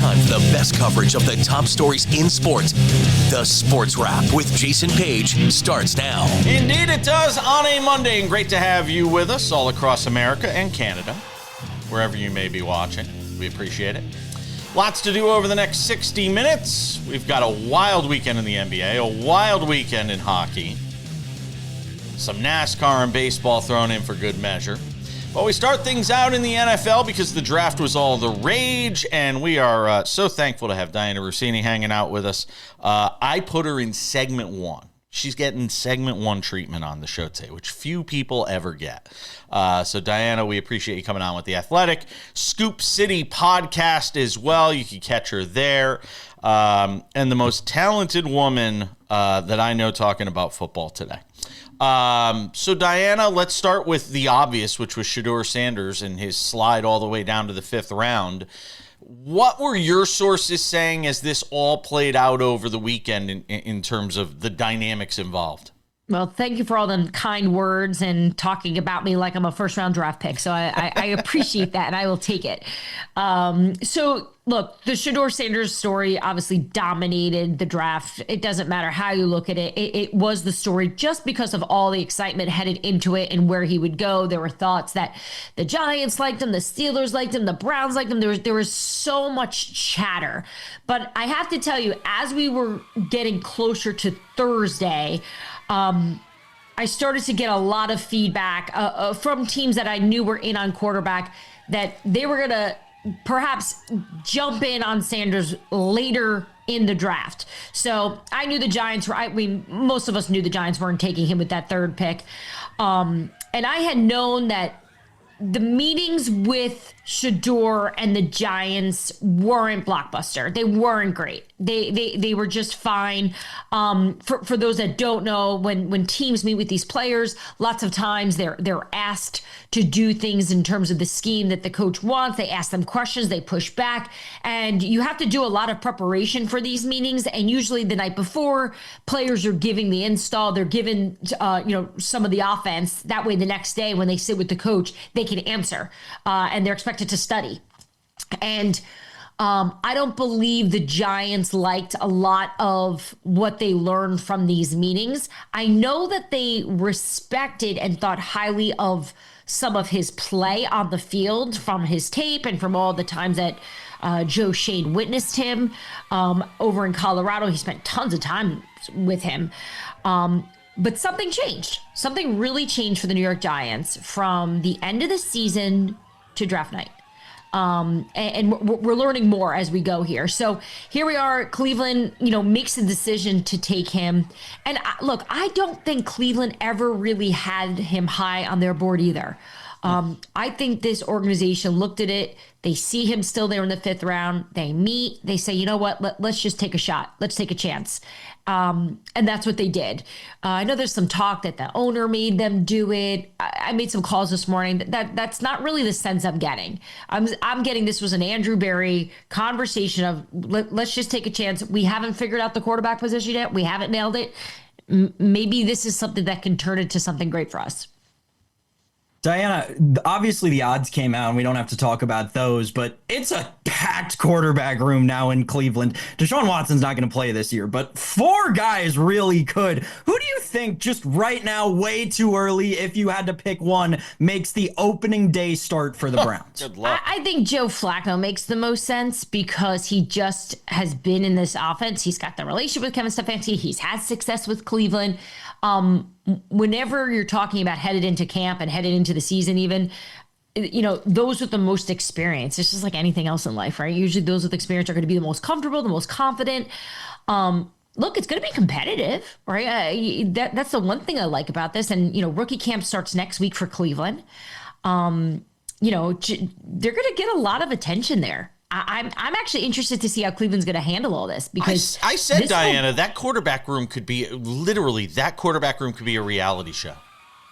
time for the best coverage of the top stories in sports. The Sports Wrap with Jason Page starts now. Indeed it does on a Monday, and great to have you with us all across America and Canada, wherever you may be watching. We appreciate it. Lots to do over the next 60 minutes. We've got a wild weekend in the NBA, a wild weekend in hockey, some NASCAR and baseball thrown in for good measure. But we start things out in the NFL because the draft was all the rage, and we are so thankful to have Dianna Russini hanging out with us. I put her in segment one. She's getting segment one treatment on the show today, which few people ever get. So, Dianna, we appreciate you coming on with The Athletic. Scoop City podcast as well. You can catch her there. And the most talented woman that I know talking about football today. So, Dianna, let's start with the obvious, which was Shedeur Sanders and his slide all the way down to the fifth round. What were your sources saying as this all played out over the weekend in terms of the dynamics involved? Well, thank you for all the kind words and talking about me like I'm a first-round draft pick. So I appreciate that, and I will take it. So, look, the Shedeur Sanders story obviously dominated the draft. It doesn't matter how you look at it. It was the story just because of all the excitement headed into it and where he would go. There were thoughts that the Giants liked him, the Steelers liked him, the Browns liked him. There was so much chatter. But I have to tell you, as we were getting closer to Thursday, I started to get a lot of feedback from teams that I knew were in on quarterback that they were going to perhaps jump in on Sanders later in the draft. So I knew the Giants were, most of us knew the Giants weren't taking him with that third pick. And I had known that the meetings with Shedeur and the Giants weren't blockbuster. They weren't great. They were just fine. For those that don't know, when teams meet with these players, lots of times they're asked to do things in terms of the scheme that the coach wants. They ask them questions, they push back, and you have to do a lot of preparation for these meetings. And usually the night before, players are giving the install. They're given some of the offense. That way, the next day when they sit with the coach, they can answer, and they're expected to study. And I don't believe the Giants liked a lot of what they learned from these meetings. I know that they respected and thought highly of some of his play on the field from his tape and from all the times that Joe Shane witnessed him over in Colorado. He spent tons of time with him. But something changed. Something really changed for the New York Giants from the end of the season to draft night. And we're learning more as we go here. So here we are. Cleveland, makes a decision to take him. And look, I don't think Cleveland ever really had him high on their board either. I think this organization looked at it. They see him still there in the fifth round. They meet. They say, you know what? Let's just take a shot. Let's take a chance. And that's what they did. I know there's some talk that the owner made them do it. I made some calls this morning. That's not really the sense I'm getting. I'm getting this was an Andrew Berry conversation of let's just take a chance. We haven't figured out the quarterback position yet. We haven't nailed it. Maybe this is something that can turn into something great for us. Dianna, obviously the odds came out and we don't have to talk about those, but it's a packed quarterback room now in Cleveland. Deshaun Watson's not going to play this year, but 4 guys really could. Who do you think just right now, way too early, if you had to pick one, makes the opening day start for the Browns? Good luck. I think Joe Flacco makes the most sense because he just has been in this offense. He's got the relationship with Kevin Stefanski. He's had success with Cleveland. Whenever you're talking about headed into camp and headed into the season even, those with the most experience, it's just like anything else in life, right? Usually those with experience are going to be the most comfortable, the most confident. Look, it's going to be competitive, right? That's the one thing I like about this. And, rookie camp starts next week for Cleveland. They're going to get a lot of attention there. I'm actually interested to see how Cleveland's going to handle all this because I said, Dianna, that quarterback room could be a reality show.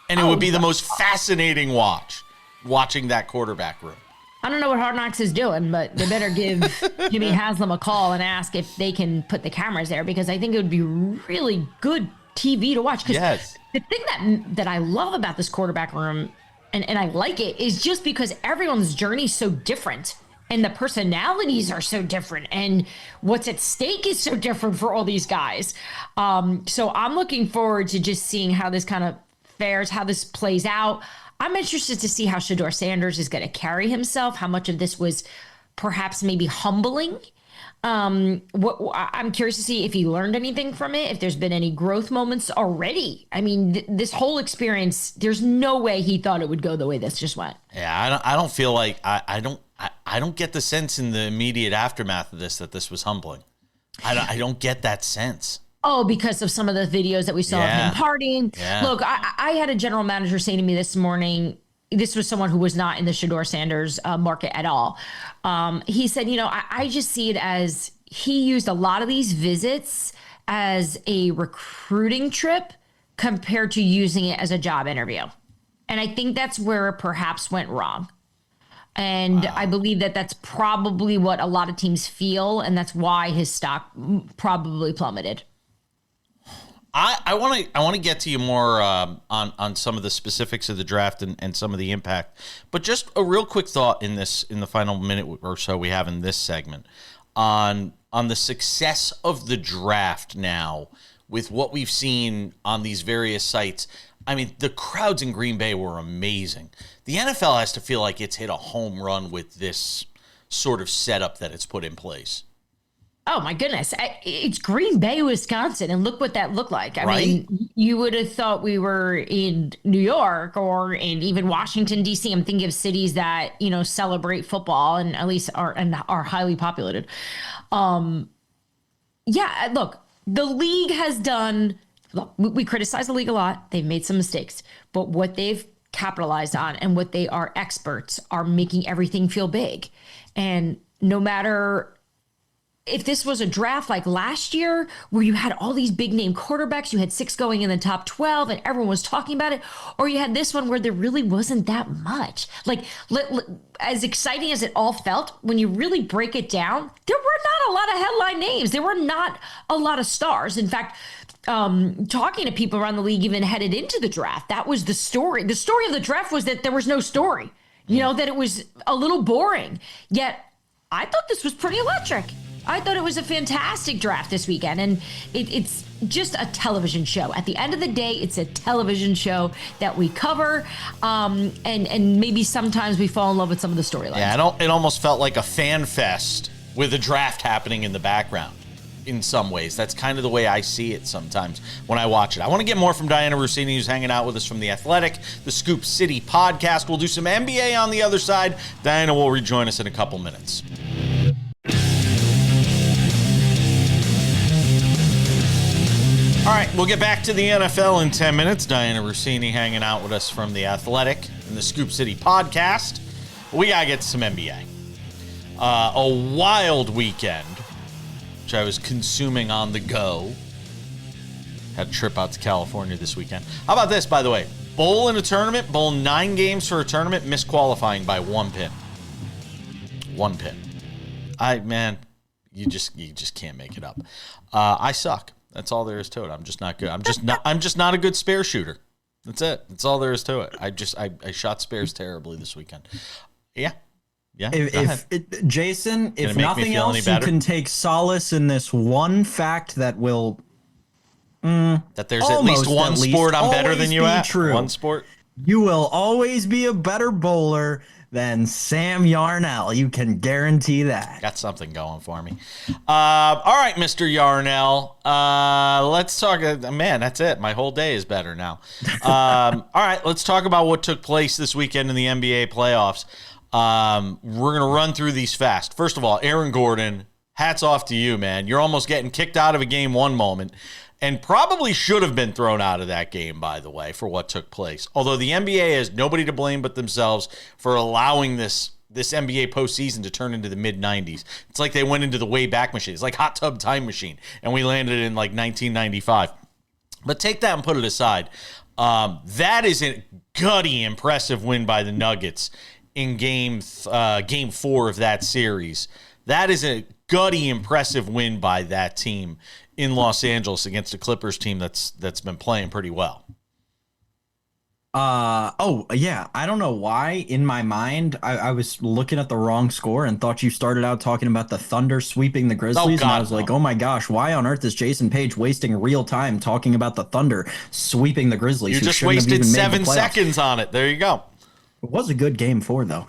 And it would be the most fascinating watching that quarterback room. I don't know what Hard Knocks is doing, but they better give Jimmy Haslam a call and ask if they can put the cameras there because I think it would be really good TV to watch. Yes. The thing that I love about this quarterback room, and I like it, is just because everyone's journey is so different. And the personalities are so different, and what's at stake is so different for all these guys. So I'm looking forward to just seeing how this kind of fares, how this plays out. I'm interested to see how Shedeur Sanders is going to carry himself, how much of this was perhaps maybe humbling. I'm curious to see if he learned anything from it, if there's been any growth moments already. I mean, this whole experience, there's no way he thought it would go the way this just went. Yeah, I don't feel like I don't get the sense in the immediate aftermath of this that this was humbling. I don't get that sense. Oh, because of some of the videos that we saw of him partying. Yeah. Look, I had a general manager say to me this morning, this was someone who was not in the Shedeur Sanders market at all. He said, I just see it as he used a lot of these visits as a recruiting trip compared to using it as a job interview. And I think that's where it perhaps went wrong. And I believe that that's probably what a lot of teams feel, and that's why his stock probably plummeted. I want to get to you more on some of the specifics of the draft and some of the impact, but just a real quick thought in the final minute or so we have in this segment on the success of the draft now with what we've seen on these various sites. I mean, the crowds in Green Bay were amazing. The NFL has to feel like it's hit a home run with this sort of setup that it's put in place. Oh, my goodness. It's Green Bay, Wisconsin, and look what that looked like. I mean, you would have thought we were in New York or in even Washington, D.C. I'm thinking of cities that, celebrate football and at least are highly populated. Look, the league has done – look, we criticize the league a lot. They've made some mistakes. But what they've capitalized on and what they are experts are making everything feel big. And no matter – if this was a draft like last year where you had all these big name quarterbacks, you had 6 going in the top 12 and everyone was talking about it, or you had this one where there really wasn't that much. Like, as exciting as it all felt, when you really break it down, there were not a lot of headline names. There were not a lot of stars. In fact, talking to people around the league even headed into the draft, that was the story. The story of the draft was that there was no story, that it was a little boring. Yet I thought this was pretty electric. I thought it was a fantastic draft this weekend, and it's just a television show. At the end of the day, it's a television show that we cover, and maybe sometimes we fall in love with some of the storylines. Yeah, it almost felt like a fan fest with a draft happening in the background in some ways. That's kind of the way I see it sometimes when I watch it. I want to get more from Dianna Russini, who's hanging out with us from The Athletic, the Scoop City podcast. We'll do some NBA on the other side. Dianna will rejoin us in a couple minutes. All right, we'll get back to the NFL in 10 minutes. Dianna Russini hanging out with us from The Athletic and the Scoop City podcast. We got to get to some NBA. A wild weekend, which I was consuming on the go. Had a trip out to California this weekend. How about this, by the way? Bowl in a tournament, bowl 9 games for a tournament, miss qualifying by 1 pin. 1 pin. You just can't make it up. I suck. That's all there is to it. I'm just not good. I'm just not a good spare shooter. That's it. That's all there is to it. I shot spares terribly this weekend. Yeah. Jason, if nothing else, you can take solace in this one fact that will that there's at least one sport I'm better than you at. True. One sport. You will always be a better bowler than Sam Yarnell. You can guarantee that. Got something going for me. All right, Mr. Yarnell. Let's talk. Man, that's it. My whole day is better now. All right, let's talk about what took place this weekend in the NBA playoffs. We're going to run through these fast. First of all, Aaron Gordon, hats off to you, man. You're almost getting kicked out of a game one moment. And probably should have been thrown out of that game, by the way, for what took place. Although the NBA has nobody to blame but themselves for allowing this NBA postseason to turn into the mid-90s. It's like they went into the Wayback Machine. It's like Hot Tub Time Machine, and we landed in like 1995. But take that and put it aside. That is a gutty, impressive win by the Nuggets in game 4 of that series. That is a gutty, impressive win by that team in Los Angeles against a Clippers team that's been playing pretty well. Oh, yeah. I don't know why in my mind I was looking at the wrong score and thought you started out talking about the Thunder sweeping the Oh Grizzlies. And I God, was no. like, oh my gosh, why on earth is Jason Page wasting real time talking about the Thunder sweeping the Grizzlies? You who just shouldn't have wasted even made the 7 playoffs? seconds on it. There you go. It was a good game four, though.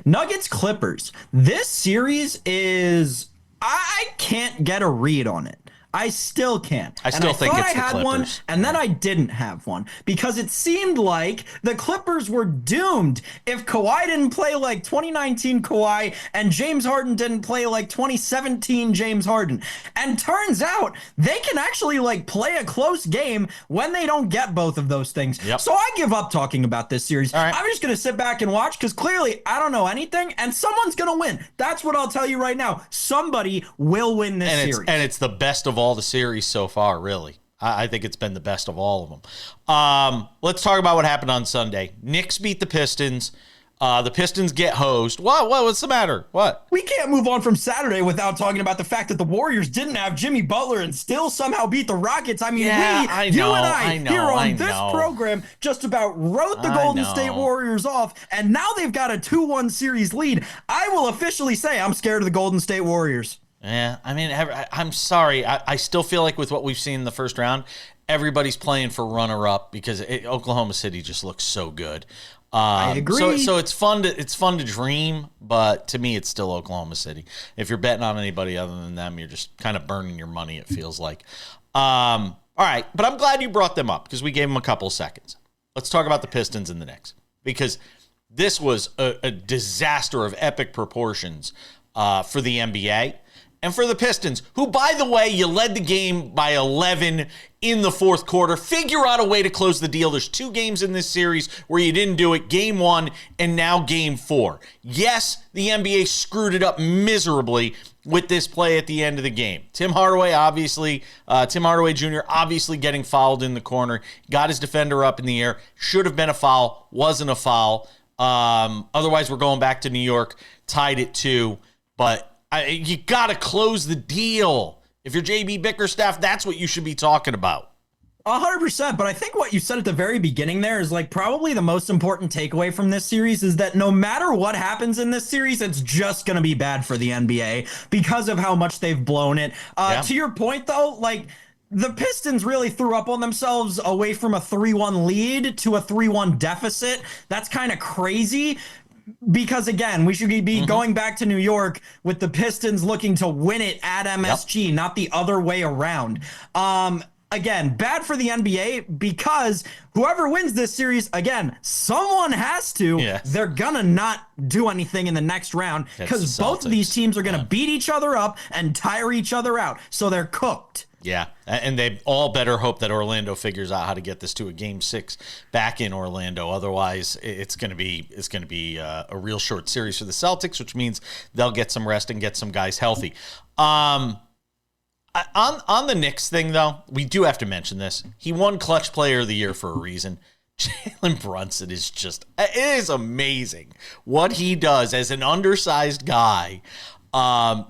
Nuggets Clippers. This series is, I can't get a read on it. I still can't. I still think thought it's I the had Clippers. one, and then I didn't have one because it seemed like the Clippers were doomed if Kawhi didn't play like 2019 Kawhi and James Harden didn't play like 2017 James Harden. And turns out they can actually like play a close game when they don't get both of those things. Yep. So I give up talking about this series. All right. I'm just going to sit back and watch because clearly I don't know anything and someone's going to win. That's what I'll tell you right now. Somebody will win this series. And it's the best of all the series so far, really. I think it's been the best of all of them. Let's talk about what happened on Sunday. Knicks beat the Pistons. The Pistons get hosed. What's the matter? What? We can't move on from Saturday without talking about the fact that the Warriors didn't have Jimmy Butler and still somehow beat the Rockets. I mean, you and I here on this program just about wrote the Golden State Warriors off, and now they've got a 2-1 series lead. I will officially say I'm scared of the Golden State Warriors. Yeah, I mean, I'm sorry. I still feel like with what we've seen in the first round, everybody's playing for runner-up because Oklahoma City just looks so good. I agree. So it's fun to dream, but to me, it's still Oklahoma City. If you're betting on anybody other than them, you're just kind of burning your money. It feels like. All right, but I'm glad you brought them up because we gave them a couple of seconds. Let's talk about the Pistons and the Knicks because this was a disaster of epic proportions for the NBA. And for the Pistons, who, by the way, you led the game by 11 in the fourth quarter. Figure out a way to close the deal. There's 2 games in this series where you didn't do it. Game 1 and now game 4. Yes, the NBA screwed it up miserably with this play at the end of the game. Tim Hardaway Jr. obviously getting fouled in the corner. Got his defender up in the air. Should have been a foul. Wasn't a foul. Otherwise, we're going back to New York. Tied it 2. But you got to close the deal. If you're JB Bickerstaff, that's what you should be talking about. 100%. But I think what you said at the very beginning there is like probably the most important takeaway from this series is that no matter what happens in this series, it's just going to be bad for the NBA because of how much they've blown it. To your point, though, like the Pistons really threw up on themselves away from a 3-1 lead to a 3-1 deficit. That's kind of crazy. Because, again, we should be going back to New York with the Pistons looking to win it at MSG, not the other way around. Again, bad for the NBA because whoever wins this series, again, someone has to. Yes. They're going to not do anything in the next round because both of these teams are going to beat each other up and tire each other out. So they're cooked. Yeah, and they all better hope that Orlando figures out how to get this to a Game 6 back in Orlando. Otherwise, it's going to be a real short series for the Celtics, which means they'll get some rest and get some guys healthy. On the Knicks thing, though, we do have to mention this. He won Clutch Player of the Year for a reason. Jalen Brunson is it is amazing what he does as an undersized guy.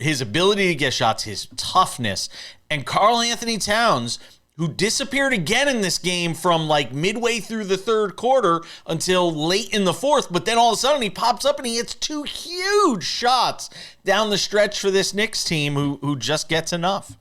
His ability to get shots, his toughness, and Karl Anthony Towns, who disappeared again in this game from like midway through the third quarter until late in the fourth, but then all of a sudden he pops up and he hits 2 huge shots down the stretch for this Knicks team who just gets enough.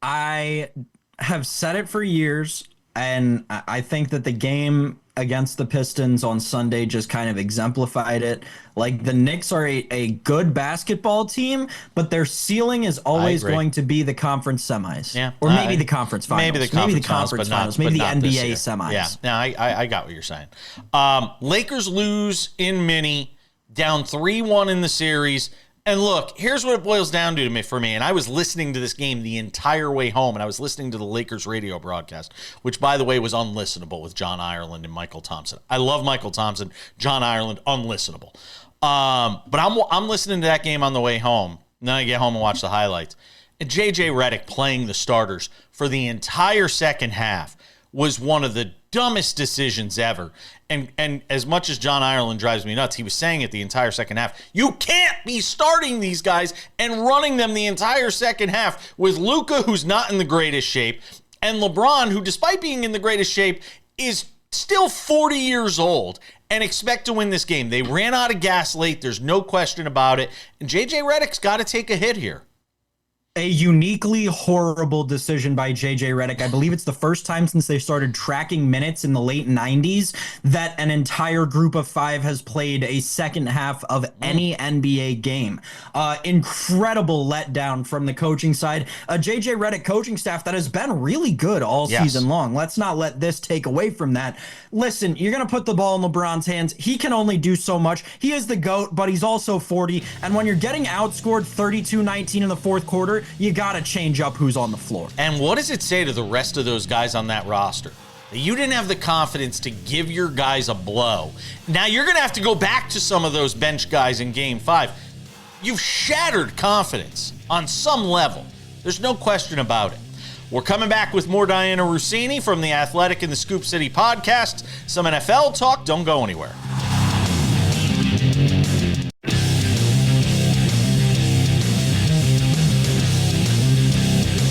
I have said it for years, and I think that the game against the Pistons on Sunday just kind of exemplified it. Like, the Knicks are a good basketball team, but their ceiling is always going to be the conference semis. Yeah. Or maybe the conference finals. Maybe the conference finals. Maybe the not NBA semis. Yeah, no, I got what you're saying. Lakers lose in Minnie, down 3-1 in the series. And look, here's what it boils down to for me. And I was listening to this game the entire way home, and I was listening to the Lakers radio broadcast, which, by the way, was unlistenable with John Ireland and Michael Thompson. I love Michael Thompson. John Ireland, unlistenable. But I'm listening to that game on the way home. And then I get home and watch the highlights. And J.J. Redick playing the starters for the entire second half was one of the dumbest decisions ever. And as much as John Ireland drives me nuts, he was saying it the entire second half. You can't be starting these guys and running them the entire second half with Luka, who's not in the greatest shape, And LeBron, who despite being in the greatest shape, is still 40 years old and expect to win this game. They ran out of gas late. There's no question about it. And JJ Redick's got to take a hit here. A uniquely horrible decision by JJ Redick. I believe it's the first time since they started tracking minutes in the late 90s that an entire group of 5 has played a second half of any NBA game. Incredible letdown from the coaching side. A JJ Redick coaching staff that has been really good all season long. Let's not let this take away from that. Listen, you're going to put the ball in LeBron's hands. He can only do so much. He is the GOAT, but he's also 40. And when you're getting outscored 32-19 in the fourth quarter, you got to change up who's on the floor. And what does it say to the rest of those guys on that roster? You didn't have the confidence to give your guys a blow. Now you're going to have to go back to some of those bench guys in Game 5. You've shattered confidence on some level. There's no question about it. We're coming back with more Dianna Russini from The Athletic and the Scoop City podcast. Some NFL talk. Don't go anywhere.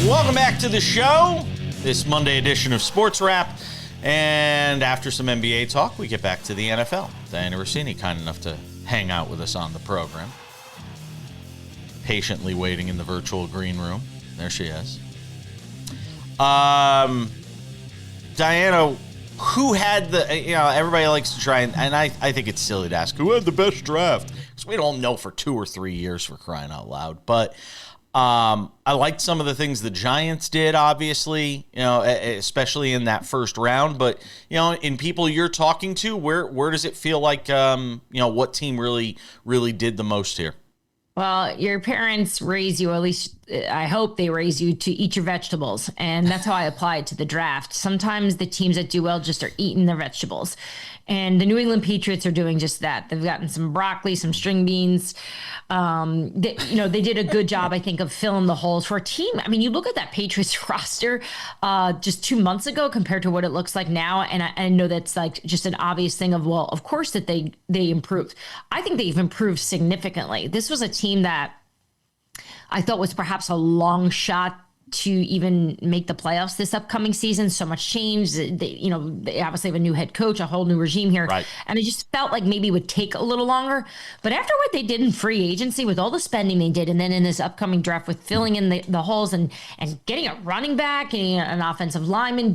Welcome back to the show, this Monday edition of SportsWrap. And after some NBA talk, we get back to the NFL. Dianna Russini, kind enough to hang out with us on the program. Patiently waiting in the virtual green room. There she is. Dianna, who had the, everybody likes to try, and I think it's silly to ask who had the best draft, because we don't know for 2 or 3 years, for crying out loud. But I liked some of the things the Giants did, obviously, especially in that first round. But, in people you're talking to, where does it feel like, what team really did the most here? Well, your parents raise you, at least I hope they raise you to eat your vegetables. And that's how I apply it to the draft. Sometimes the teams that do well just are eating their vegetables. And the New England Patriots are doing just that. They've gotten some broccoli, some string beans. They did a good job, I think, of filling the holes for a team. I mean, you look at that Patriots roster just 2 months ago compared to what it looks like now. And I know that's like just an obvious thing of, well, of course that they improved. I think they've improved significantly. This was a team that I thought was perhaps a long shot to even make the playoffs this upcoming season. So much change. They obviously have a new head coach, a whole new regime here. Right. And it just felt like maybe it would take a little longer. But after what they did in free agency with all the spending they did, and then in this upcoming draft with filling in the holes and getting a running back and an offensive lineman,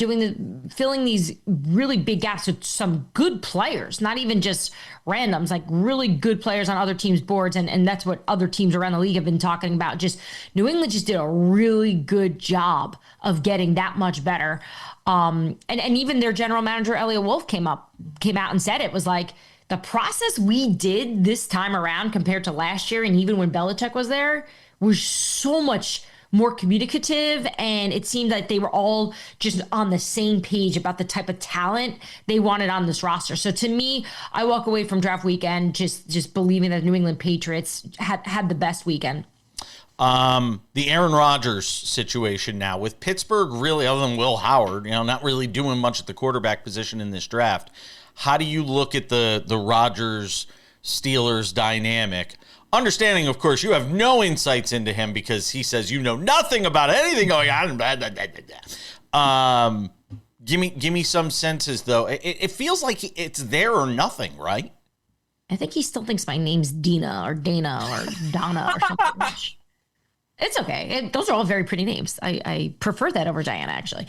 filling these really big gaps with some good players, not even just randoms, like really good players on other teams' boards. And that's what other teams around the league have been talking about. Just New England just did a really good job of getting that much better. And even their general manager, Elliot Wolf, came out and said it was like the process we did this time around compared to last year. And even when Belichick was there was so much more communicative, and it seemed like they were all just on the same page about the type of talent they wanted on this roster. So to me, I walk away from draft weekend just believing that New England Patriots had the best weekend. The Aaron Rodgers situation now with Pittsburgh, really, other than Will Howard, not really doing much at the quarterback position in this draft. How do you look at the Rodgers Steelers dynamic? Understanding, of course, you have no insights into him because he says you know nothing about anything going on. Give me some senses, though. It feels like it's there or nothing, right? I think he still thinks my name's Dina or Dana or Donna or something. It's okay. Those are all very pretty names. I prefer that over Dianna, actually.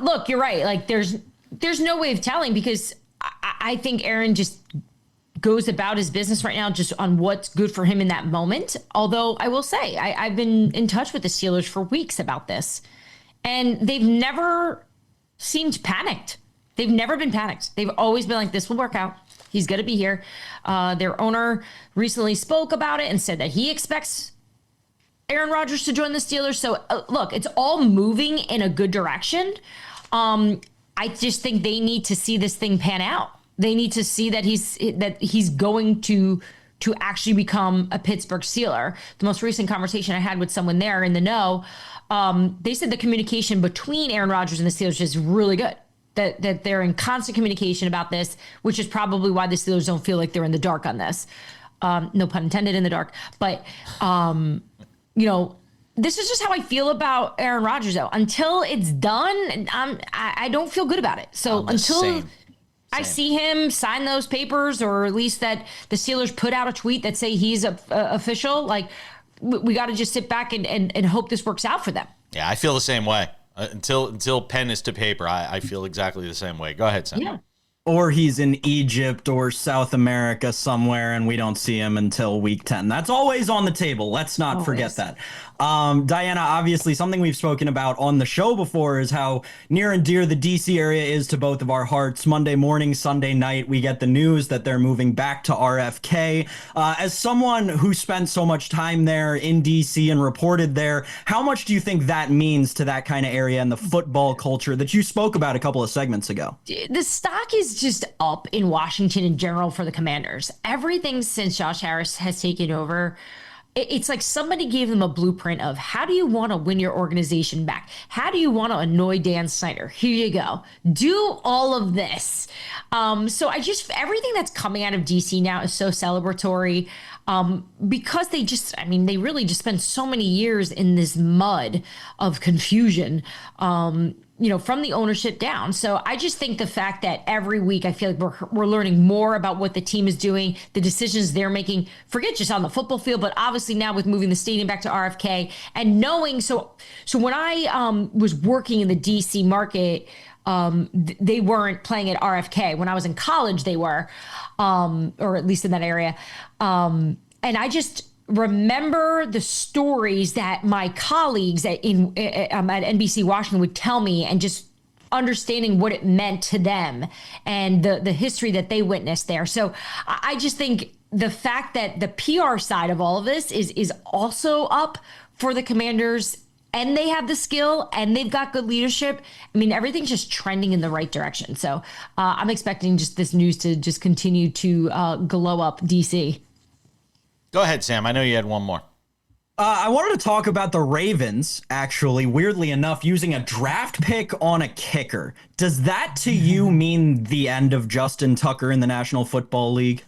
Look, you're right. Like, there's no way of telling because I think Aaron just goes about his business right now just on what's good for him in that moment. Although I will say, I've been in touch with the Steelers for weeks about this, and they've never seemed panicked. They've never been panicked. They've always been like, this will work out. He's going to be here. Their owner recently spoke about it and said that he expects Aaron Rodgers to join the Steelers. So look, it's all moving in a good direction. I just think they need to see this thing pan out. They need to see that he's going to actually become a Pittsburgh Steeler. The most recent conversation I had with someone there in the know, they said the communication between Aaron Rodgers and the Steelers is really good. That they're in constant communication about this, which is probably why the Steelers don't feel like they're in the dark on this. No pun intended, in the dark. But, this is just how I feel about Aaron Rodgers, though. Until it's done, I don't feel good about it. So until I see him sign those papers, or at least that the Steelers put out a tweet that say he's official, like we got to just sit back and hope this works out for them. Yeah, I feel the same way. Until pen is to paper, I feel exactly the same way. Go ahead, Sam. Yeah. Or he's in Egypt or South America somewhere, and we don't see him until week 10. That's always on the table. Let's not forget that. Dianna, obviously, something we've spoken about on the show before is how near and dear the DC area is to both of our hearts. Monday morning, Sunday night, we get the news that they're moving back to RFK. As someone who spent so much time there in DC and reported there, how much do you think that means to that kind of area and the football culture that you spoke about a couple of segments ago? The stock is just up in Washington in general for the Commanders. Everything since Josh Harris has taken over, it's like somebody gave them a blueprint of how do you want to win your organization back? How do you want to annoy Dan Snyder? Here you go. Do all of this. So everything that's coming out of DC now is so celebratory because they really just spent so many years in this mud of confusion. From the ownership down. So I just think the fact that every week I feel like we're learning more about what the team is doing, the decisions they're making, forget just on the football field, but obviously now with moving the stadium back to RFK and knowing, so when I was working in the DC market, they weren't playing at RFK. When I was in college, they were, or at least in that area. And I just remember the stories that my colleagues at NBC Washington would tell me, and just understanding what it meant to them and the history that they witnessed there. So I just think the fact that the PR side of all of this is also up for the Commanders, and they have the skill and they've got good leadership. I mean, everything's just trending in the right direction. So I'm expecting just this news to just continue to glow up DC. Go ahead, Sam. I know you had one more. I wanted to talk about the Ravens, actually, weirdly enough, using a draft pick on a kicker. Does that to you mean the end of Justin Tucker in the National Football League?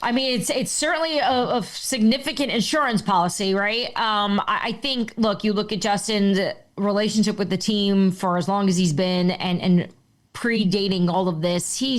I mean, it's certainly a significant insurance policy, right? I think, you look at Justin's relationship with the team for as long as he's been, and predating all of this, he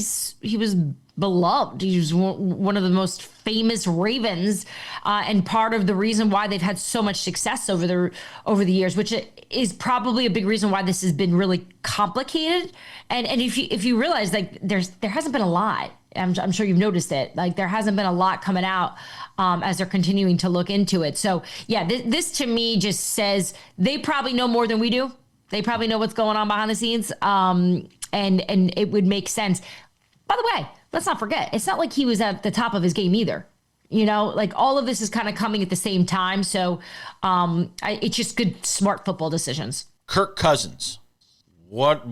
was beloved. He was one of the most famous Ravens, and part of the reason why they've had so much success over the years, which is probably a big reason why this has been really complicated. And if you realize, like, there hasn't been a lot. I'm sure you've noticed it. Like, there hasn't been a lot coming out as they're continuing to look into it. So yeah, this to me just says they probably know more than we do. They probably know what's going on behind the scenes, and it would make sense. By the way, let's not forget, it's not like he was at the top of his game either. Like, all of this is kind of coming at the same time. So it's just good, smart football decisions. Kirk Cousins. What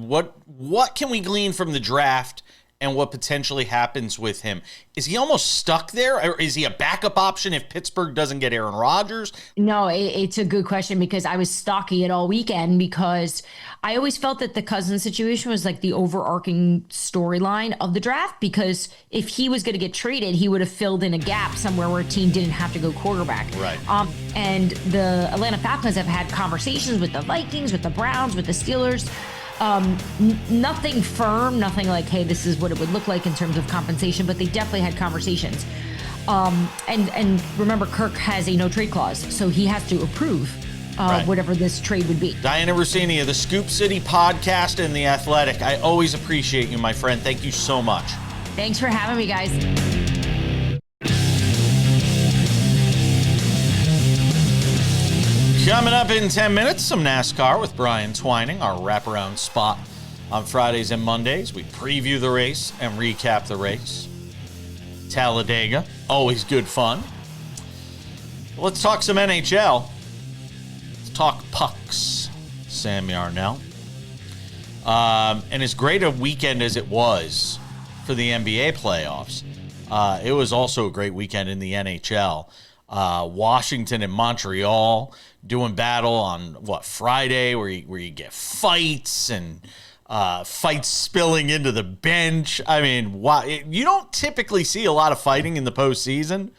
can we glean from the draft and what potentially happens with him? Is he almost stuck there, or is he a backup option if Pittsburgh doesn't get Aaron Rodgers? No, it's a good question, because I was stalking it all weekend, because I always felt that the Cousins situation was like the overarching storyline of the draft, because if he was going to get traded, he would have filled in a gap somewhere where a team didn't have to go quarterback. Right. And the Atlanta Falcons have had conversations with the Vikings, with the Browns, with the Steelers. Nothing firm, nothing like, hey, this is what it would look like in terms of compensation, but they definitely had conversations. And remember, Kirk has a no trade clause, so he has to approve whatever this trade would be. Dianna Russini of the Scoop City Podcast and The Athletic. I always appreciate you, my friend. Thank you so much. Thanks for having me, guys. Coming up in 10 minutes, some NASCAR with Brian Twining, our wraparound spot on Fridays and Mondays. We preview the race and recap the race. Talladega, always good fun. Let's talk some NHL. Let's talk pucks, Sam Yarnell. And as great a weekend as it was for the NBA playoffs, it was also a great weekend in the NHL. Washington and Montreal doing battle on Friday, where you get fights and fights spilling into the bench. I mean, you don't typically see a lot of fighting in the postseason,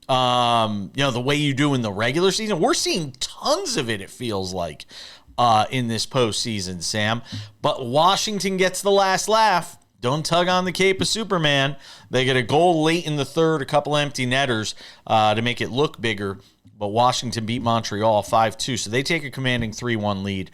the way you do in the regular season. We're seeing tons of it, it feels like, in this postseason, Sam. But Washington gets the last laugh. Don't tug on the cape of Superman. They get a goal late in the third, a couple empty netters to make it look bigger. But Washington beat Montreal 5-2, so they take a commanding 3-1 lead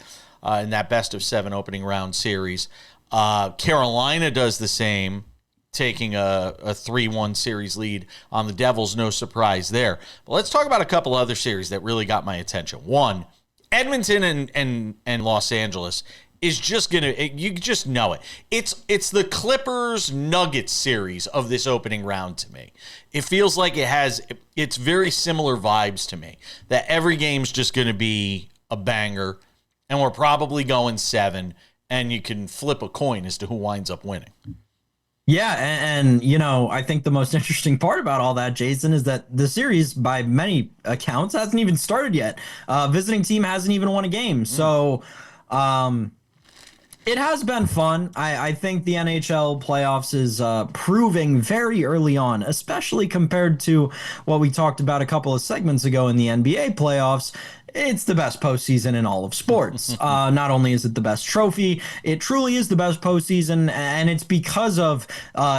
in that best-of-7 opening round series. Carolina does the same, taking a 3-1 series lead on the Devils. No surprise there. But let's talk about a couple other series that really got my attention. One, Edmonton and Los Angeles is just you just know it. It's the Clippers Nuggets series of this opening round to me. It feels like it's very similar vibes to me, that every game's just going to be a banger, and we're probably going 7, and you can flip a coin as to who winds up winning. Yeah, and I think the most interesting part about all that, Jason, is that the series, by many accounts, hasn't even started yet. Visiting team hasn't even won a game. So it has been fun. I think the NHL playoffs is proving very early on, especially compared to what we talked about a couple of segments ago in the NBA playoffs. It's the best postseason in all of sports. Not only is it the best trophy, it truly is the best postseason, and it's because of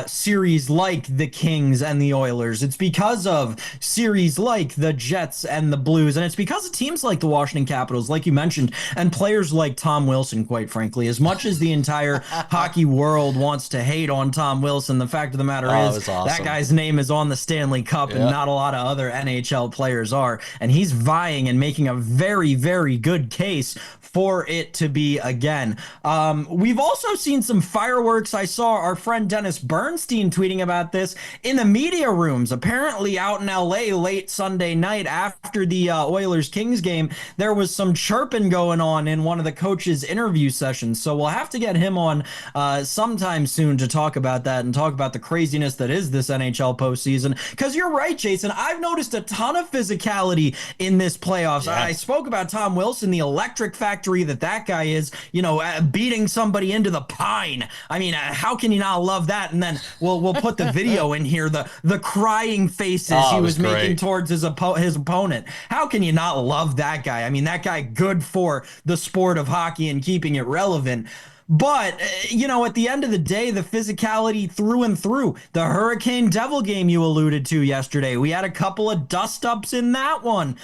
series like the Kings and the Oilers. It's because of series like the Jets and the Blues, and it's because of teams like the Washington Capitals, like you mentioned, and players like Tom Wilson, quite frankly. As much as the entire hockey world wants to hate on Tom Wilson, the fact of the matter is awesome. That guy's name is on the Stanley Cup, and not a lot of other NHL players are, and he's vying and making a very, very good case for it to be again. We've also seen some fireworks. I saw our friend Dennis Bernstein tweeting about this in the media rooms. Apparently out in LA late Sunday night after the Oilers-Kings game, there was some chirping going on in one of the coaches' interview sessions. So we'll have to get him on sometime soon to talk about that and talk about the craziness that is this NHL postseason. Because you're right, Jason. I've noticed a ton of physicality in this playoffs. Yeah. I spoke about Tom Wilson, the electric factory that guy is, beating somebody into the pine. I mean, how can you not love that? And then we'll put the video in here, the crying faces he was making towards his opponent. How can you not love that guy? I mean, that guy good for the sport of hockey and keeping it relevant. But, at the end of the day, the physicality through and through. The Hurricane Devil game you alluded to yesterday, we had a couple of dust-ups in that one.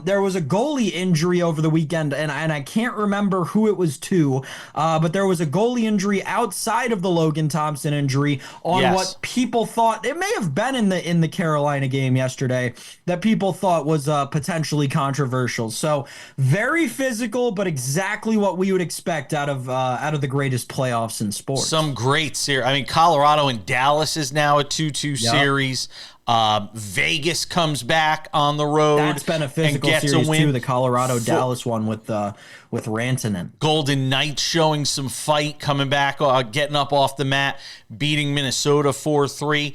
There was a goalie injury over the weekend, and I can't remember who it was to, but there was a goalie injury outside of the Logan Thompson injury on what people thought, it may have been in the Carolina game yesterday, that people thought was potentially controversial. So very physical, but exactly what we would expect out of the greatest playoffs in sports. Some great series. I mean, Colorado and Dallas is now a 2-2 series. Vegas comes back on the road. That's been a physical series too. The Colorado-Dallas one with Rantanen. Golden Knights showing some fight, coming back, getting up off the mat, beating Minnesota 4-3.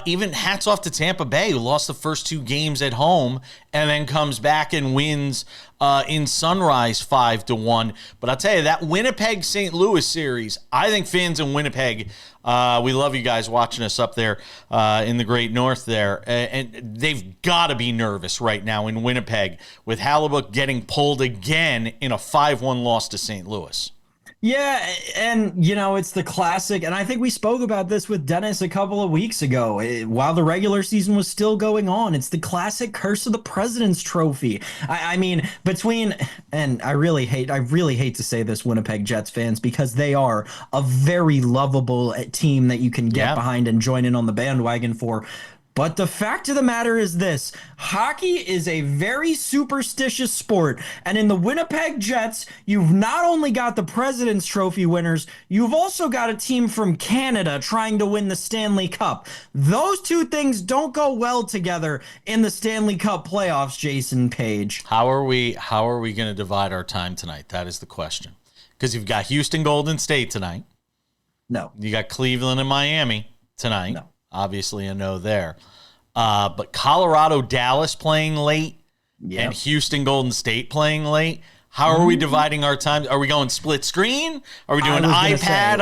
Even hats off to Tampa Bay, who lost the first 2 games at home and then comes back and wins in Sunrise 5-1. But I'll tell you, that Winnipeg-St. Louis series, I think fans in Winnipeg, we love you guys watching us up there in the great north there, and they've got to be nervous right now in Winnipeg with Hellebuyck getting pulled again in a 5-1 loss to St. Louis. Yeah, and it's the classic, and I think we spoke about this with Dennis a couple of weeks ago, while the regular season was still going on. It's the classic curse of the President's Trophy. I mean, and I really hate to say this, Winnipeg Jets fans, because they are a very lovable team that you can get behind and join in on the bandwagon for. But the fact of the matter is this: hockey is a very superstitious sport, and in the Winnipeg Jets, you've not only got the President's Trophy winners, you've also got a team from Canada trying to win the Stanley Cup. Those two things don't go well together in the Stanley Cup playoffs, Jason Page. How are we going to divide our time tonight? That is the question. Because you've got Houston Golden State tonight. No. You got Cleveland and Miami tonight. No. Obviously a no there. But Colorado, Dallas playing late and Houston Golden State playing late. How are we dividing our time? Are we going split screen? Are we doing iPad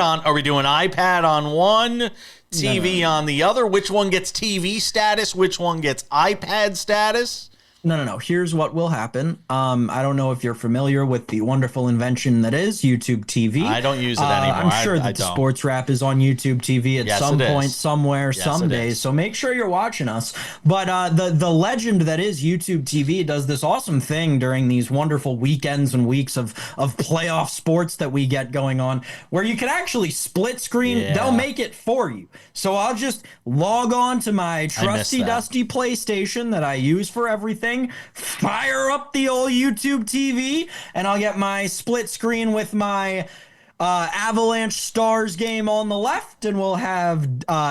on one? TV on the other? Which one gets TV status? Which one gets iPad status? No. Here's what will happen. I don't know if you're familiar with the wonderful invention that is YouTube TV. I don't use it anymore. I'm sure that the SportsWrap is on YouTube TV at some point, somewhere, someday. So make sure you're watching us. But the legend that is YouTube TV does this awesome thing during these wonderful weekends and weeks of playoff sports that we get going on, where you can actually split screen. Yeah. They'll make it for you. So I'll just log on to my trusty dusty PlayStation that I use for everything. Fire up the old YouTube TV, and I'll get my split screen with my Avalanche Stars game on the left, and we'll have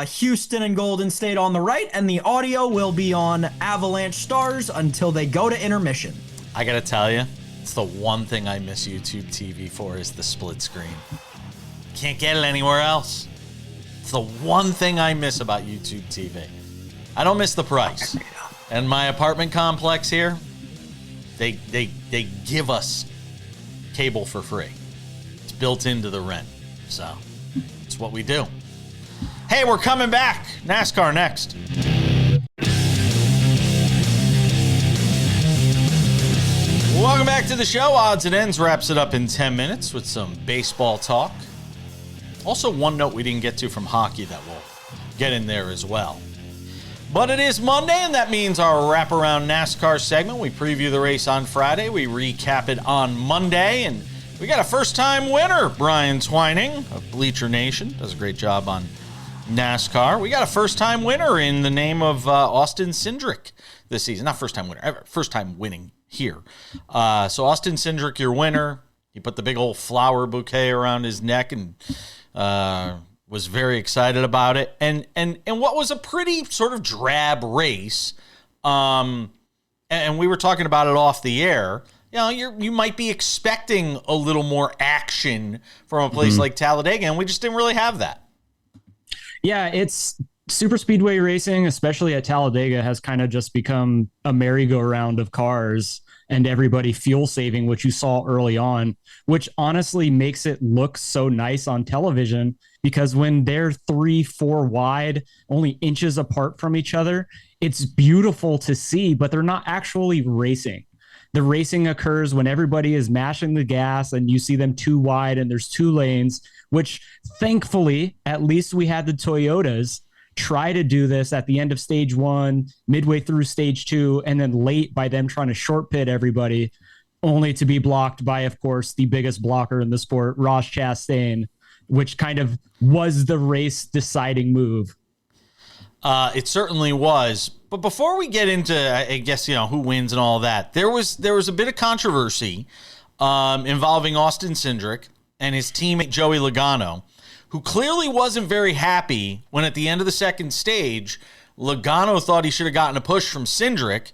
Houston and Golden State on the right, and the audio will be on Avalanche Stars until they go to intermission. I gotta tell you, it's the one thing I miss YouTube TV for is the split screen. Can't get it anywhere else. It's the one thing I miss about YouTube TV. I don't miss the price. And my apartment complex here, they give us cable for free. It's built into the rent. So it's what we do. Hey, we're coming back. NASCAR next. Welcome back to the show. Odds and Ends wraps it up in 10 minutes with some baseball talk. Also, one note we didn't get to from hockey that we'll get in there as well. But it is Monday, and that means our wraparound NASCAR segment. We preview the race on Friday. We recap it on Monday, and we got a first-time winner, Brian Twining of Bleacher Nation. Does a great job on NASCAR. We got a first-time winner in the name of Austin Cindric this season. Not first-time winner, ever. First-time winning here. So Austin Cindric, your winner. He put the big old flower bouquet around his neck and was very excited about it. And what was a pretty sort of drab race, and we were talking about it off the air, you know, you might be expecting a little more action from a place like Talladega, and we just didn't really have that. Yeah, it's super speedway racing, especially at Talladega, has kind of just become a merry-go-round of cars and everybody fuel saving, which you saw early on, which honestly makes it look so nice on television, because when they're 3-4 wide, only inches apart from each other, it's beautiful to see, but they're not actually racing. The racing occurs when everybody is mashing the gas and you see them too wide and there's two lanes, which thankfully, at least we had the Toyotas try to do this at the end of stage one, midway through stage two, and then late by them trying to short pit everybody, only to be blocked by, of course, the biggest blocker in the sport, Ross Chastain, which kind of was the race deciding move. It certainly was. But before we get into, I guess, you know, who wins and all that, there was a bit of controversy involving Austin Cindric and his teammate Joey Logano, who clearly wasn't very happy when at the end of the second stage, Logano thought he should have gotten a push from Cindric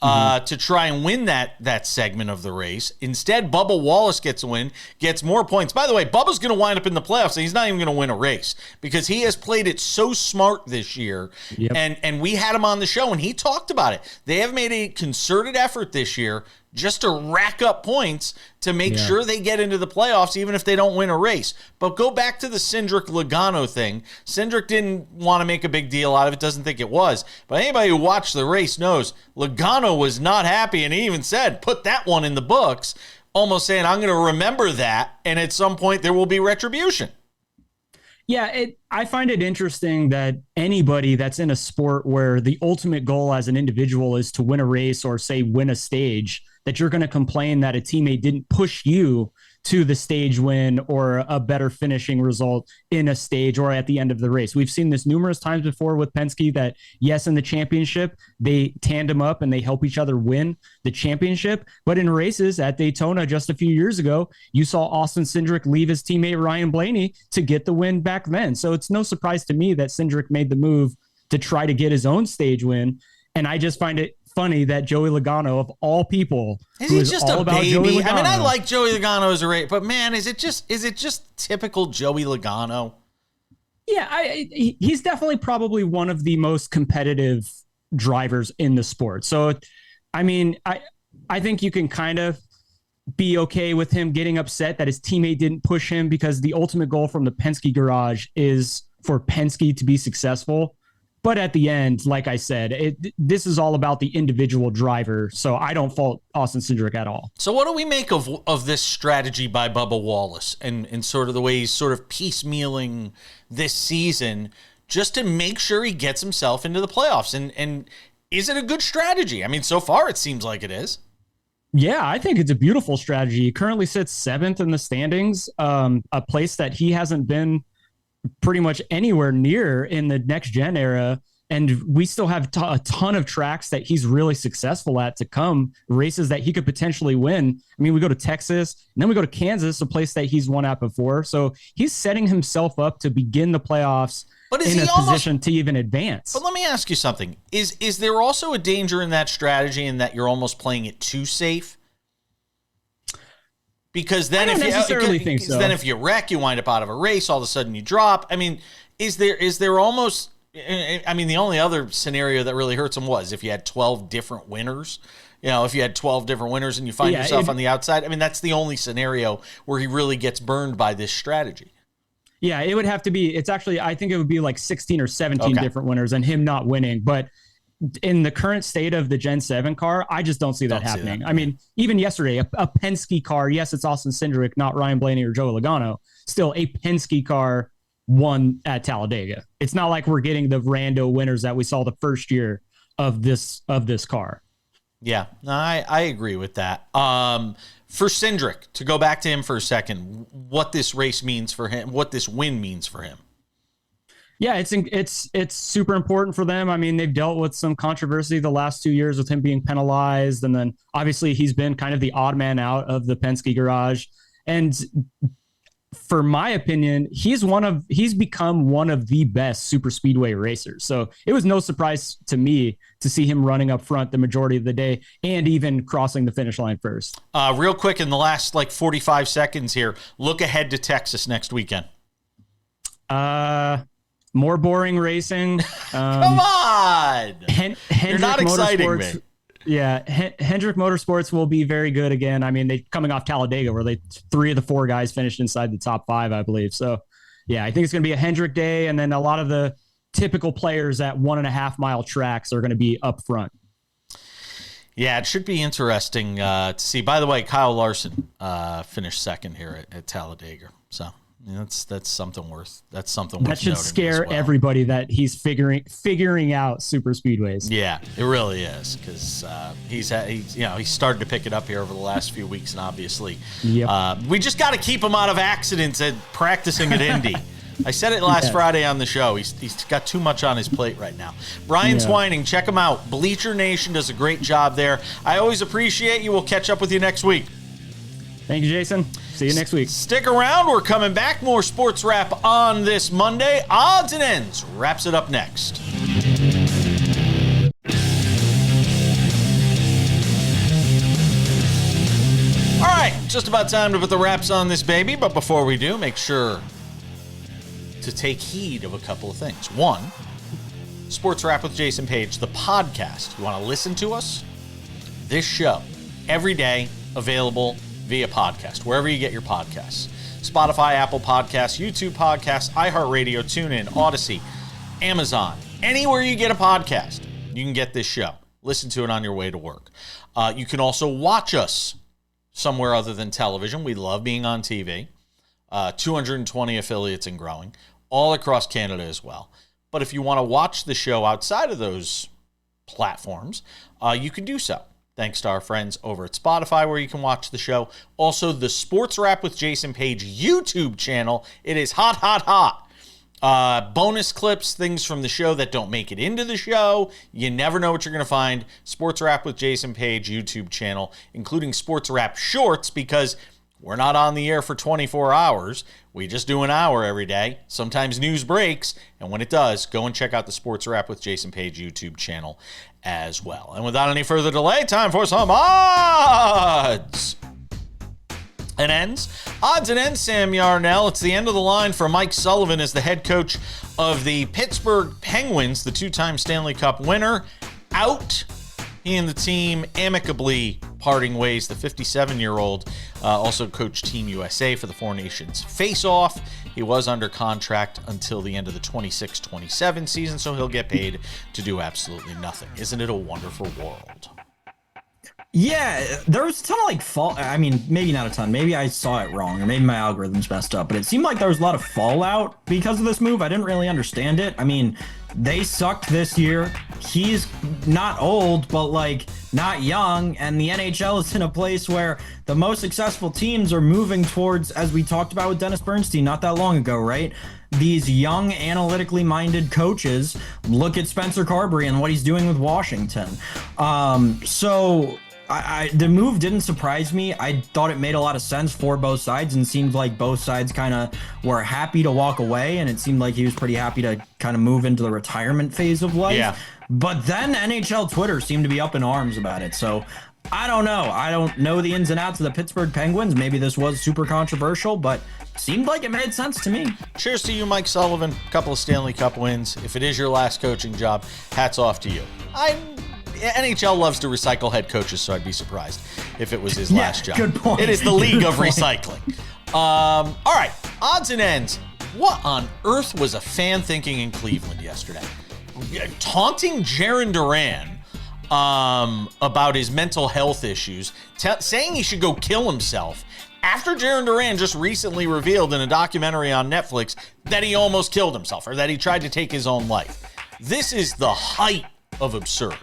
to try and win that segment of the race. Instead, Bubba Wallace gets a win, gets more points. By the way, Bubba's going to wind up in the playoffs, and he's not even going to win a race because he has played it so smart this year. Yep. And we had him on the show, and he talked about it. They have made a concerted effort this year just to rack up points to make sure they get into the playoffs, even if they don't win a race. But go back to the Cindric-Logano thing. Cindric didn't want to make a big deal out of it, doesn't think it was. But anybody who watched the race knows Logano was not happy, and he even said, put that one in the books, almost saying, I'm going to remember that, and at some point there will be retribution. Yeah, I find it interesting that anybody that's in a sport where the ultimate goal as an individual is to win a race or, say, win a stage, that you're going to complain that a teammate didn't push you to the stage win or a better finishing result in a stage or at the end of the race. We've seen this numerous times before with Penske that, yes, in the championship, they tandem up and they help each other win the championship. But in races at Daytona just a few years ago, you saw Austin Cindric leave his teammate Ryan Blaney to get the win back then. So it's no surprise to me that Cindric made the move to try to get his own stage win. And I just find it funny that Joey Logano, of all people, is he just a baby? I mean, I like Joey Logano as a race, but man, is it just typical Joey Logano? Yeah, he's definitely probably one of the most competitive drivers in the sport. So, I mean, I think you can kind of be okay with him getting upset that his teammate didn't push him, because the ultimate goal from the Penske garage is for Penske to be successful. But at the end, like I said, this is all about the individual driver. So I don't fault Austin Cindric at all. So what do we make of this strategy by Bubba Wallace and sort of the way he's sort of piecemealing this season just to make sure he gets himself into the playoffs? And is it a good strategy? I mean, so far it seems like it is. Yeah, I think it's a beautiful strategy. He currently sits 7th in the standings, a place that he hasn't been pretty much anywhere near in the next gen era. And we still have a ton of tracks that he's really successful at to come, races that he could potentially win. I mean, we go to Texas and then we go to Kansas, a place that he's won at before. So he's setting himself up to begin the playoffs in a position to even advance. But let me ask you something. Is there also a danger in that strategy in that you're almost playing it too safe? Because then if you wreck, you wind up out of a race, all of a sudden you drop. I mean, is there almost, I mean, the only other scenario that really hurts him was if you had 12 different winners. You know, if you had 12 different winners and you find yourself on the outside, I mean, that's the only scenario where he really gets burned by this strategy. Yeah, it would have to be, I think it would be like 16 or 17 different winners and him not winning. But in the current state of the Gen 7 car, I just don't see that happening. I mean, even yesterday, a Penske car, yes, it's Austin Cindric, not Ryan Blaney or Joey Logano, still a Penske car won at Talladega. It's not like we're getting the rando winners that we saw the first year of this car. Yeah, no, I agree with that. For Cindric, to go back to him for a second, what this race means for him, what this win means for him. Yeah, it's super important for them. I mean, they've dealt with some controversy the last 2 years with him being penalized. And then obviously he's been kind of the odd man out of the Penske garage. And for my opinion, he's become one of the best super speedway racers. So it was no surprise to me to see him running up front the majority of the day and even crossing the finish line first. Real quick, in the last 45 seconds here, look ahead to Texas next weekend. More boring racing. Come on! You're not exciting me. Yeah, Hendrick Motorsports will be very good again. I mean, they're coming off Talladega where 3 of the 4 guys finished inside the top 5, I believe. So, yeah, I think it's going to be a Hendrick day, and then a lot of the typical players at 1.5 mile tracks are going to be up front. Yeah, it should be interesting to see. By the way, Kyle Larson finished second here at Talladega. So that's something worth. That should scare everybody that he's figuring out super speedways. Yeah, it really is because he's started to pick it up here over the last few weeks, and obviously, we just got to keep him out of accidents at practicing at Indy. I said it last Friday on the show. He's got too much on his plate right now. Brian Twining, check him out. Bleacher Nation does a great job there. I always appreciate you. We'll catch up with you next week. Thank you, Jason. See you next week. Stick around. We're coming back. More Sports Wrap on this Monday. Odds and Ends wraps it up next. All right, just about time to put the wraps on this baby. But before we do, make sure to take heed of a couple of things. One, Sports Wrap with Jason Page, the podcast. You want to listen to us? This show, every day, available via podcast, wherever you get your podcasts. Spotify, Apple Podcasts, YouTube Podcasts, iHeartRadio, TuneIn, Odyssey, Amazon. Anywhere you get a podcast, you can get this show. Listen to it on your way to work. You can also watch us somewhere other than television. We love being on TV. 220 affiliates and growing, all across Canada as well. But if you want to watch the show outside of those platforms, you can do so. Thanks to our friends over at Spotify, where you can watch the show. Also, the Sports Wrap with Jason Page YouTube channel. It is hot, hot, hot. Bonus clips, things from the show that don't make it into the show. You never know what you're going to find. Sports Wrap with Jason Page YouTube channel, including Sports Wrap Shorts, because we're not on the air for 24 hours. We just do an hour every day. Sometimes news breaks, and when it does, go and check out the Sports Wrap with Jason Page YouTube channel as well. And without any further delay, time for some odds and ends. Odds and ends, Sam Yarnell. It's the end of the line for Mike Sullivan as the head coach of the Pittsburgh Penguins, the 2-time Stanley Cup winner. Out. He and the team amicably parting ways. The 57-year-old also coached Team USA for the Four Nations Face-Off. He was under contract until the end of the 26-27 season, so he'll get paid to do absolutely nothing. Isn't it a wonderful world? Yeah, there was a ton of maybe not a ton. Maybe I saw it wrong, or maybe my algorithm's messed up, but it seemed like there was a lot of fallout because of this move. I didn't really understand it. I mean, they sucked this year. He's not old, but not young, and the NHL is in a place where the most successful teams are moving towards, as we talked about with Dennis Bernstein not that long ago, right? These young, analytically minded coaches. Look at Spencer Carberry and what he's doing with Washington. The move didn't surprise me. I thought it made a lot of sense for both sides, and seemed like both sides kind of were happy to walk away, and it seemed like he was pretty happy to kind of move into the retirement phase of life. Yeah. But then NHL Twitter seemed to be up in arms about it. So I don't know. I don't know the ins and outs of the Pittsburgh Penguins. Maybe this was super controversial, but seemed like it made sense to me. Cheers to you, Mike Sullivan. A couple of Stanley Cup wins. If it is your last coaching job, hats off to you. NHL loves to recycle head coaches, so I'd be surprised if it was his last job. Good point. It is the league of recycling. All right, odds and ends. What on earth was a fan thinking in Cleveland yesterday? Taunting Jarren Duran about his mental health issues, saying he should go kill himself after Jarren Duran just recently revealed in a documentary on Netflix that he almost killed himself, or that he tried to take his own life. This is the height of absurd.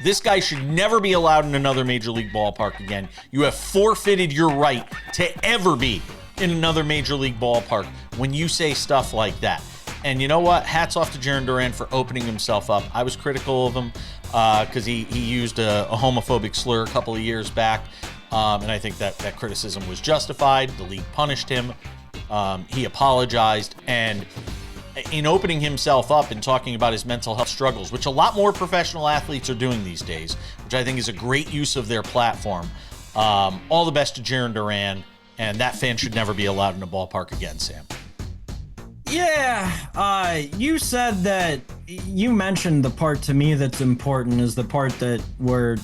This guy should never be allowed in another major league ballpark again. You have forfeited your right to ever be in another major league ballpark when you say stuff like that. And you know what? Hats off to Jarren Duran for opening himself up. I was critical of him because he used a homophobic slur a couple of years back. And I think that criticism was justified. The league punished him. He apologized. And in opening himself up and talking about his mental health struggles, which a lot more professional athletes are doing these days, which I think is a great use of their platform. All the best to Jarren Duran, and that fan should never be allowed in a ballpark again, Sam. Yeah, you said that, you mentioned the part to me that's important is the part that we're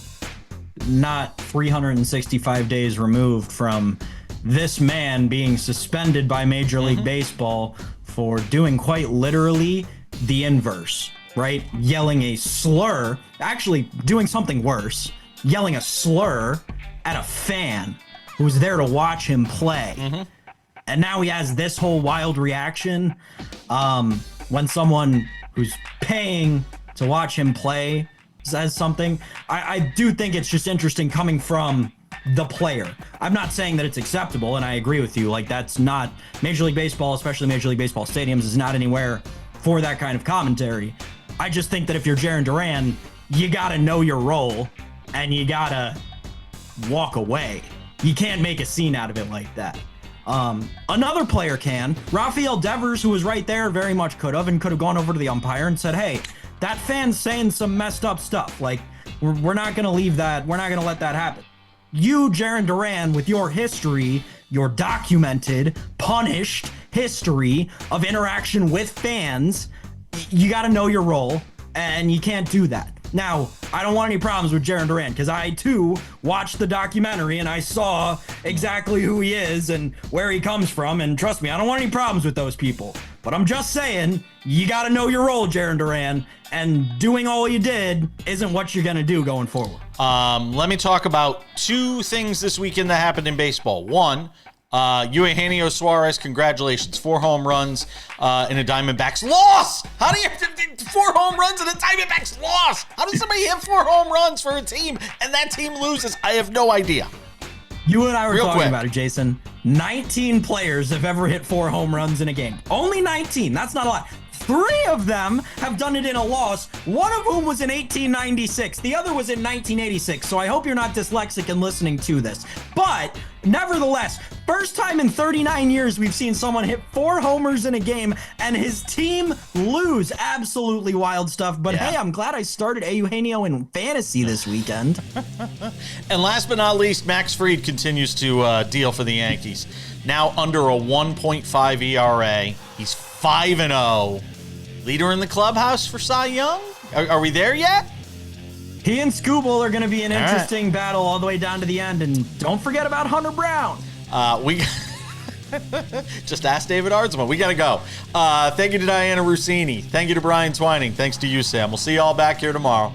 not 365 days removed from this man being suspended by Major League Baseball for doing quite literally the inverse, right? Yelling a slur, actually doing something worse, yelling a slur at a fan who was there to watch him play. And now he has this whole wild reaction when someone who's paying to watch him play says something. I do think it's just interesting coming from the player. I'm not saying that it's acceptable, and I agree with you. That's not Major League Baseball, especially Major League Baseball stadiums, is not anywhere for that kind of commentary. I just think that if you're Jarren Duran, you gotta know your role, and you gotta walk away. You can't make a scene out of it like that. Another player can. Rafael Devers, who was right there, very much could have gone over to the umpire and said, hey, that fan's saying some messed up stuff. We're not gonna leave that. We're not gonna let that happen. You, Jarren Duran, with your history, your documented, punished history of interaction with fans, you got to know your role, and you can't do that. Now, I don't want any problems with Jarren Duran, because I, too, watched the documentary, and I saw exactly who he is and where he comes from, and trust me, I don't want any problems with those people. But I'm just saying, you got to know your role, Jarren Duran, and doing all you did isn't what you're going to do going forward. Let me talk about two things this weekend that happened in baseball. One, Eugenio Suarez, congratulations. 4 home runs in a Diamondbacks loss. How do you have 4 home runs in a Diamondbacks loss? How does somebody hit 4 home runs for a team and that team loses? I have no idea. You and I were talking about it, Jason. 19 players have ever hit 4 home runs in a game. Only 19. That's not a lot. 3 of them have done it in a loss, one of whom was in 1896. The other was in 1986, so I hope you're not dyslexic and listening to this. But nevertheless, first time in 39 years we've seen someone hit 4 homers in a game and his team lose. Absolutely wild stuff. But hey, I'm glad I started Eugenio in fantasy this weekend. And last but not least, Max Fried continues to deal for the Yankees. Now under a 1.5 ERA. He's 5-0. Leader in the clubhouse for Cy Young? Are we there yet? He and Scooble are going to be an All right. interesting battle all the way down to the end. And don't forget about Hunter Brown. We just ask David Ardsma. We got to go. Thank you to Dianna Russini. Thank you to Brian Twining. Thanks to you, Sam. We'll see you all back here tomorrow.